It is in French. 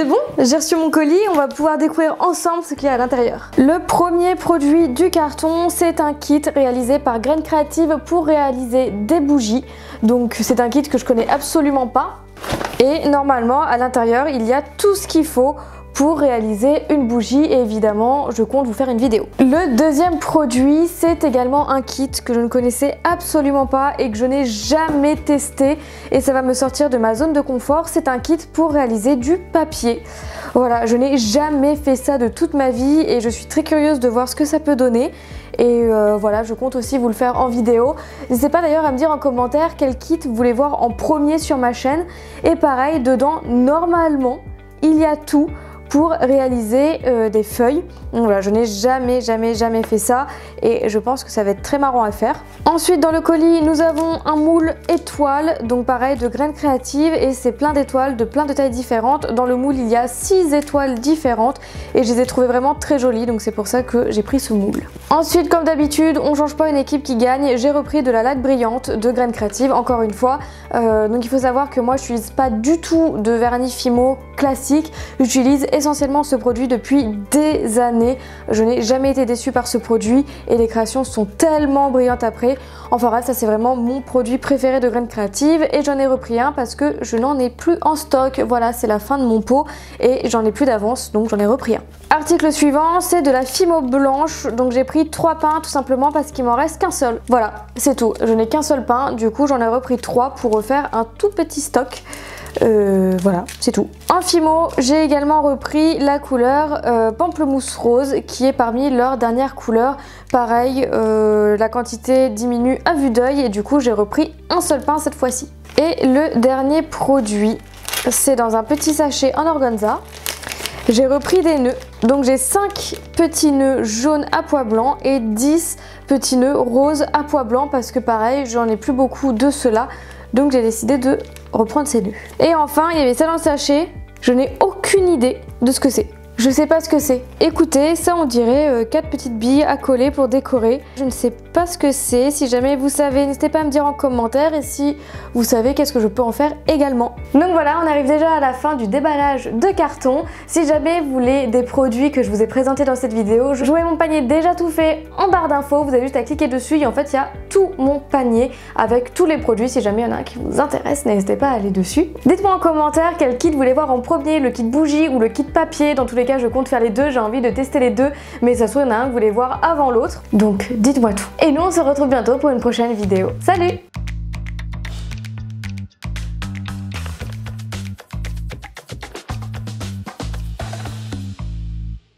C'est bon, j'ai reçu mon colis, on va pouvoir découvrir ensemble ce qu'il y a à l'intérieur. Le premier produit du carton, c'est un kit réalisé par Graines Créatives pour réaliser des bougies. Donc c'est un kit que je connais absolument pas. Et normalement, à l'intérieur, il y a tout ce qu'il faut pour réaliser une bougie et évidemment je compte vous faire une vidéo. Le deuxième produit, c'est également un kit que je ne connaissais absolument pas et que je n'ai jamais testé et ça va me sortir de ma zone de confort. C'est un kit pour réaliser du papier. Voilà, je n'ai jamais fait ça de toute ma vie et je suis très curieuse de voir ce que ça peut donner. Et voilà, je compte aussi vous le faire en vidéo. N'hésitez pas d'ailleurs à me dire en commentaire quel kit vous voulez voir en premier sur ma chaîne. Et pareil, dedans, normalement, il y a tout pour réaliser des feuilles. Donc voilà, je n'ai jamais fait ça et je pense que ça va être très marrant à faire. Ensuite dans le colis nous avons un moule étoile, donc pareil de Graines Créatives et c'est plein d'étoiles de plein de tailles différentes. Dans le moule il y a 6 étoiles différentes et je les ai trouvées vraiment très jolies, donc c'est pour ça que j'ai pris ce moule. Ensuite comme d'habitude on change pas une équipe qui gagne, j'ai repris de la laque brillante de Graines Créatives encore une fois. Donc il faut savoir que moi je n'utilise pas du tout de vernis Fimo classique, j'utilise essentiellement ce produit depuis des années. Je n'ai jamais été déçue par ce produit et les créations sont tellement brillantes après. Enfin bref, ça c'est vraiment mon produit préféré de Graines Créatives et j'en ai repris un parce que je n'en ai plus en stock. Voilà, c'est la fin de mon pot et j'en ai plus d'avance, donc j'en ai repris un. Article suivant, c'est de la Fimo blanche, donc j'ai pris 3 pains tout simplement parce qu'il m'en reste qu'un seul. Voilà, c'est tout, je n'ai qu'un seul pain, du coup j'en ai repris 3 pour refaire un tout petit stock. Voilà, c'est tout. En Fimo, j'ai également repris la couleur pamplemousse rose qui est parmi leurs dernières couleurs. Pareil, la quantité diminue à vue d'œil et du coup j'ai repris un seul pain cette fois-ci. Et le dernier produit, c'est dans un petit sachet en organza. J'ai repris des nœuds, donc j'ai 5 petits nœuds jaunes à pois blanc et 10 petits nœuds roses à pois blanc parce que pareil, j'en ai plus beaucoup de ceux-là. Donc j'ai décidé de reprendre ces nœuds. Et enfin, il y avait ça dans le sachet. Je n'ai aucune idée de ce que c'est. Je sais pas ce que c'est. Écoutez, ça on dirait 4 petites billes à coller pour décorer. Je ne sais pas ce que c'est. Si jamais vous savez, n'hésitez pas à me dire en commentaire. Et si vous savez, qu'est-ce que je peux en faire également. Donc voilà, on arrive déjà à la fin du déballage de carton. Si jamais vous voulez des produits que je vous ai présentés dans cette vidéo, je vous mets mon panier déjà tout fait en barre d'infos. Vous avez juste à cliquer dessus et en fait il y a tout mon panier avec tous les produits. Si jamais il y en a un qui vous intéresse, n'hésitez pas à aller dessus. Dites-moi en commentaire quel kit vous voulez voir en premier, le kit bougie ou le kit papier. Dans tous les cas, je compte faire les deux, j'ai envie de tester les deux, mais ça se trouve il y en a un que vous voulez voir avant l'autre. Donc dites-moi tout. Et nous on se retrouve bientôt pour une prochaine vidéo. Salut!